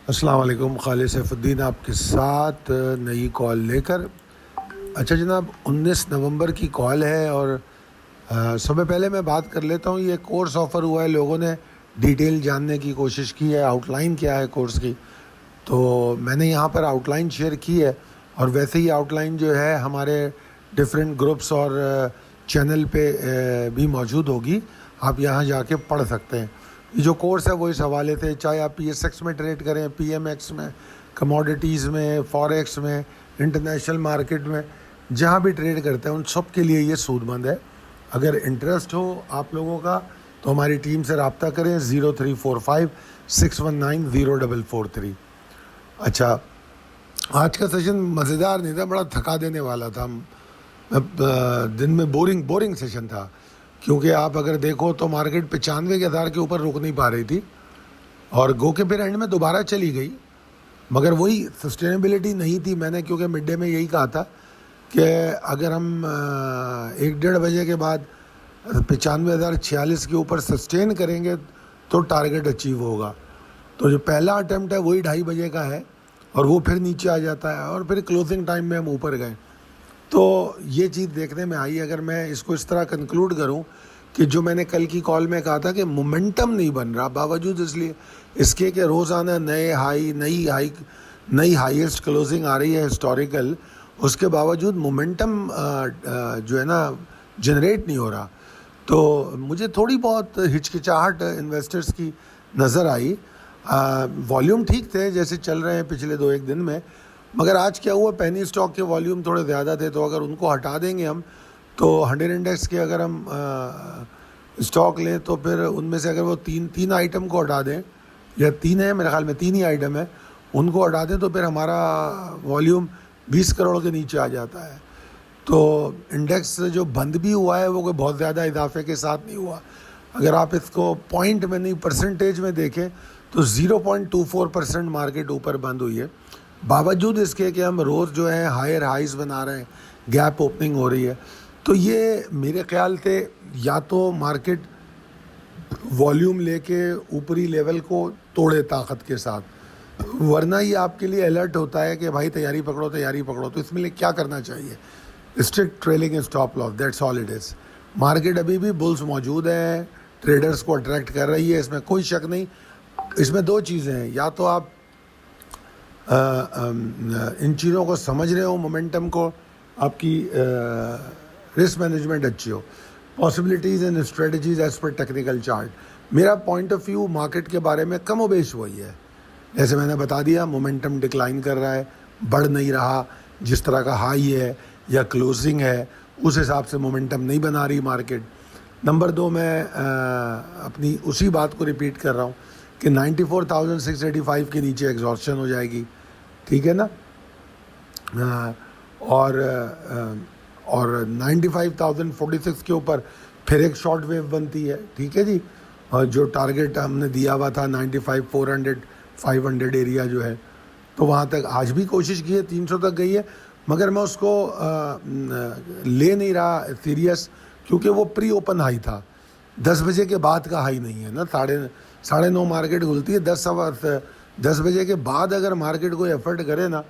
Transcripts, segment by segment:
अस्सलाम वालेकुम। खालिद सैफुद्दीन आपके साथ नई कॉल लेकर। अच्छा जनाब, 19 नवंबर की कॉल है और सबसे पहले मैं बात कर लेता हूँ। ये कोर्स ऑफ़र हुआ है, लोगों ने डिटेल जानने की कोशिश की है, आउटलाइन क्या है कोर्स की। तो मैंने यहाँ पर आउटलाइन शेयर की है और वैसे ही आउटलाइन जो है हमारे डिफरेंट ग्रुप्स और चैनल पे भी मौजूद होगी। आप यहाँ जाके पढ़ सकते हैं। ये जो कोर्स है वो इस हवाले से, चाहे आप PSX में ट्रेड करें, PMX में, कमोडिटीज़ में, फॉरेक्स में, इंटरनेशनल मार्केट में, जहाँ भी ट्रेड करते हैं उन सब के लिए ये सूदमंद है। अगर इंटरेस्ट हो आप लोगों का तो हमारी टीम से रब्ता करें 0345 619 0443। अच्छा, आज का सेशन मज़ेदार नहीं था, बड़ा थका देने वाला था। दिन में बोरिंग सेशन था, क्योंकि आप अगर देखो तो मार्केट 95,000 के ऊपर रुक नहीं पा रही थी और गो के फिर एंड में दोबारा चली गई, मगर वही सस्टेनेबिलिटी नहीं थी। मैंने क्योंकि मिड डे में यही कहा था कि अगर हम 1-1:30 बजे के बाद 95,046 के ऊपर सस्टेन करेंगे तो टारगेट अचीव होगा। तो जो पहला अटैम्प्ट है वही 2:30 बजे का है और वो फिर नीचे आ जाता है और फिर क्लोजिंग टाइम में हम ऊपर गए। तो ये चीज़ देखने में आई। अगर मैं इसको इस तरह कंक्लूड करूं कि जो मैंने कल की कॉल में कहा था कि मोमेंटम नहीं बन रहा, बावजूद इसलिए इसके कि रोज़ाना नई हाईएस्ट क्लोजिंग आ रही है हिस्टोरिकल, उसके बावजूद मोमेंटम जो है ना जनरेट नहीं हो रहा। तो मुझे थोड़ी बहुत हिचकिचाहट इन्वेस्टर्स की नज़र आई। वॉल्यूम ठीक थे जैसे चल रहे हैं पिछले 2-1 दिन में, मगर आज क्या हुआ, पेनी स्टॉक के वॉल्यूम थोड़े ज़्यादा थे। तो अगर उनको हटा देंगे हम तो 100 इंडेक्स के अगर हम स्टॉक लें तो फिर उनमें से अगर वो तीन आइटम को हटा दें, या 3 है मेरे ख्याल में, 3 ही आइटम है, उनको हटा दें तो फिर हमारा वॉल्यूम 20 करोड़ के नीचे आ जाता है। तो इंडेक्स जो बंद भी हुआ है वो कोई बहुत ज़्यादा इजाफे के साथ नहीं हुआ। अगर आप इसको पॉइंट में नहीं परसेंटेज में देखें तो 0.24% मार्केट ऊपर बंद हुई है, बावजूद इसके कि हम रोज़ जो है हायर हाइज बना रहे हैं, गैप ओपनिंग हो रही है। तो ये मेरे ख्याल से या तो मार्केट वॉल्यूम लेके ऊपरी लेवल को तोड़े ताकत के साथ, वरना ये आपके लिए अलर्ट होता है कि भाई तैयारी पकड़ो। तो इसमें लिए क्या करना चाहिए? Strict trailing stop loss, that's all it is. Market अभी भी बुल्स मौजूद है, ट्रेडर्स को अट्रैक्ट कर रही है, इसमें कोई शक नहीं। इसमें 2 चीज़ें हैं, या तो आप इन चीज़ों को समझ रहे हो, मोमेंटम को, आपकी रिस्क मैनेजमेंट अच्छी हो, possibilities and strategies as per technical chart. मेरा पॉइंट ऑफ व्यू मार्केट के बारे में कमोबेश वही है। जैसे मैंने बता दिया, मोमेंटम डिक्लाइन कर रहा है, बढ़ नहीं रहा। जिस तरह का हाई है या क्लोजिंग है उस हिसाब से मोमेंटम नहीं बना रही मार्केट। नंबर 2, मैं अपनी उसी बात को रिपीट कर रहा हूँ कि 94,685 के नीचे एग्जॉस्शन हो जाएगी, ठीक है ना। और 95,046 के ऊपर फिर एक शॉर्ट वेव बनती है, ठीक है जी। और जो टारगेट हमने दिया हुआ था 95,400 500 एरिया जो है, तो वहाँ तक आज भी कोशिश की है, 300 तक गई है, मगर मैं उसको ले नहीं रहा सीरियस, क्योंकि वो प्री ओपन हाई था। 10 बजे के बाद का हाई नहीं है ना। 9:30 मार्केट खुलती है। 10 बजे के बाद अगर मार्केट कोई एफर्ट करे ना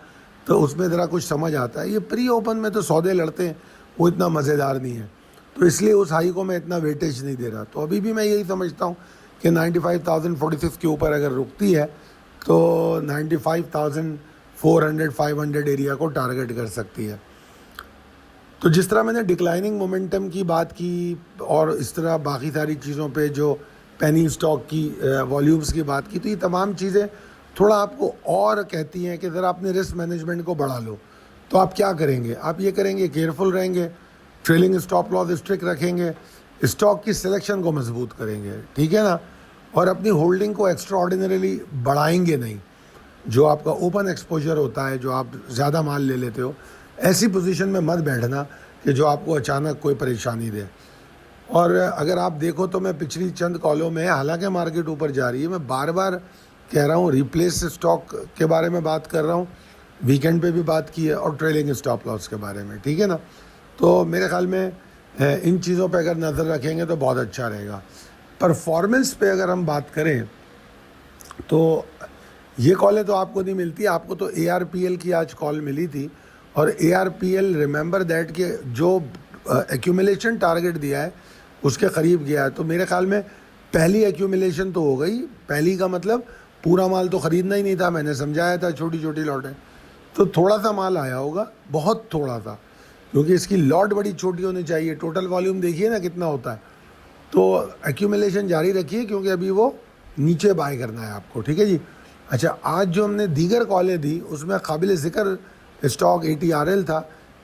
तो उसमें ज़रा कुछ समझ आता है। ये प्री ओपन में तो सौदे लड़ते हैं, वो इतना मज़ेदार नहीं है, तो इसलिए उस हाई को मैं इतना वेटेज नहीं दे रहा। तो अभी भी मैं यही समझता हूँ कि 95,046 के ऊपर अगर रुकती है तो 95,400 500 एरिया को टारगेट कर सकती है। तो जिस तरह मैंने डिक्लाइनिंग मोमेंटम की बात की और इस तरह बाकी सारी चीज़ों पे जो पेनी स्टॉक की वॉल्यूम्स की बात की, तो ये तमाम चीज़ें थोड़ा आपको और कहती हैं कि ज़रा अपने रिस्क मैनेजमेंट को बढ़ा लो। तो आप क्या करेंगे? आप ये करेंगे, केयरफुल रहेंगे, ट्रेलिंग स्टॉप लॉस स्ट्रिक्ट रखेंगे, स्टॉक की सिलेक्शन को मजबूत करेंगे, ठीक है ना, और अपनी होल्डिंग को एक्स्ट्रा ऑर्डिनरीली बढ़ाएंगे नहीं। जो आपका ओपन एक्सपोजर होता है, जो आप ज़्यादा माल ले लेते हो, ऐसी पोजीशन में मत बैठना कि जो आपको अचानक कोई परेशानी दे। और अगर आप देखो तो मैं पिछली चंद कॉलों में, हालांकि मार्केट ऊपर जा रही है, मैं बार बार कह रहा हूँ रिप्लेस स्टॉक के बारे में बात कर रहा हूँ, वीकेंड पे भी बात की है, और ट्रेलिंग स्टॉप लॉस के बारे में, ठीक है ना। तो मेरे ख्याल में इन चीज़ों पे अगर नज़र रखेंगे तो बहुत अच्छा रहेगा। परफॉर्मेंस पे अगर हम बात करें तो ये कॉलें तो आपको नहीं मिलती, आपको तो ARPL की आज कॉल मिली थी। और ARPL रिमेंबर दैट कि जो एक्यूमुलेशन टारगेट दिया है उसके करीब गया है। तो मेरे ख्याल में पहली एक्यूमुलेशन तो हो गई। पहली का मतलब पूरा माल तो ख़रीदना ही नहीं था, मैंने समझाया था छोटी छोटी लॉटें। तो थोड़ा सा माल आया होगा, बहुत थोड़ा सा, क्योंकि इसकी लॉट बड़ी छोटी होनी चाहिए। टोटल वॉल्यूम देखिए ना कितना होता है। तो एक्यूमुलेशन जारी रखिए, क्योंकि अभी वो नीचे बाय करना है आपको, ठीक है जी। अच्छा, आज जो हमने दीगर कॉलें दी उसमें काबिल ज़िक्र स्टॉक ATRL था,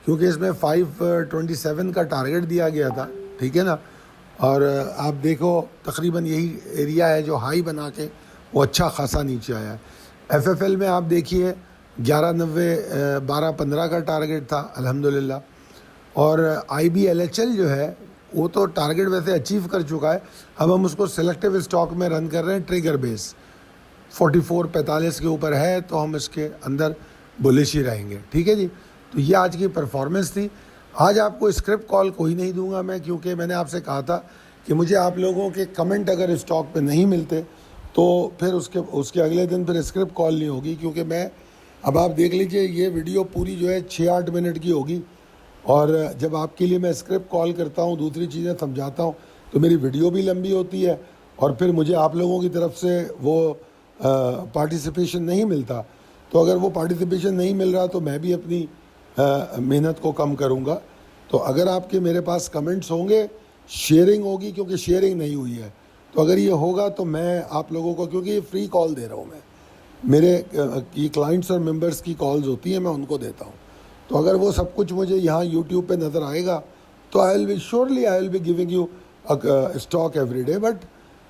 क्योंकि इसमें 527 का टारगेट दिया गया था, ठीक है ना। और आप देखो तकरीबन यही एरिया है जो हाई बना के वो अच्छा खासा नीचे आया है। FFL में आप देखिए 1190 1215 का टारगेट था अल्हम्दुलिल्लाह। और IBLHL जो है वो तो टारगेट वैसे अचीव कर चुका है। अब हम उसको सिलेक्टिव स्टॉक में रन कर रहे हैं, ट्रिगर बेस 44-45 के ऊपर है, तो हम इसके अंदर बुलिश ही रहेंगे, ठीक है जी। तो ये आज की परफॉर्मेंस थी। आज आपको स्क्रिप्ट कॉल कोई नहीं दूंगा मैं, क्योंकि मैंने आपसे कहा था कि मुझे आप लोगों के कमेंट अगर स्टॉक पे नहीं मिलते तो फिर उसके अगले दिन फिर स्क्रिप्ट कॉल नहीं होगी। क्योंकि मैं, अब आप देख लीजिए, ये वीडियो पूरी जो है 6-8 मिनट की होगी, और जब आपके लिए मैं स्क्रिप्ट कॉल करता हूँ, दूसरी चीज़ें समझाता हूँ, तो मेरी वीडियो भी लंबी होती है, और फिर मुझे आप लोगों की तरफ से वो पार्टिसिपेशन नहीं मिलता। तो अगर वो पार्टिसिपेशन नहीं मिल रहा तो मैं भी अपनी मेहनत को कम करूँगा। तो अगर आपके मेरे पास कमेंट्स होंगे, शेयरिंग होगी, क्योंकि शेयरिंग नहीं हुई है, तो अगर ये होगा तो मैं आप लोगों को, क्योंकि ये फ्री कॉल दे रहा हूँ मैं, मेरे ये क्लाइंट्स और मेंबर्स की कॉल्स होती हैं, मैं उनको देता हूँ। तो अगर वो सब कुछ मुझे यहाँ यूट्यूब पे नज़र आएगा तो I will be giving you stock every day, but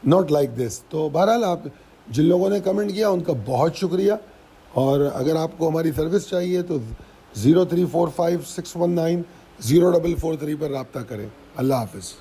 not like this. तो बहरहाल, आप जिन लोगों ने कमेंट किया उनका बहुत शुक्रिया। और अगर आपको हमारी सर्विस चाहिए तो 0345 619 0443 पर रब्ता करें। अल्लाह हाफिज़।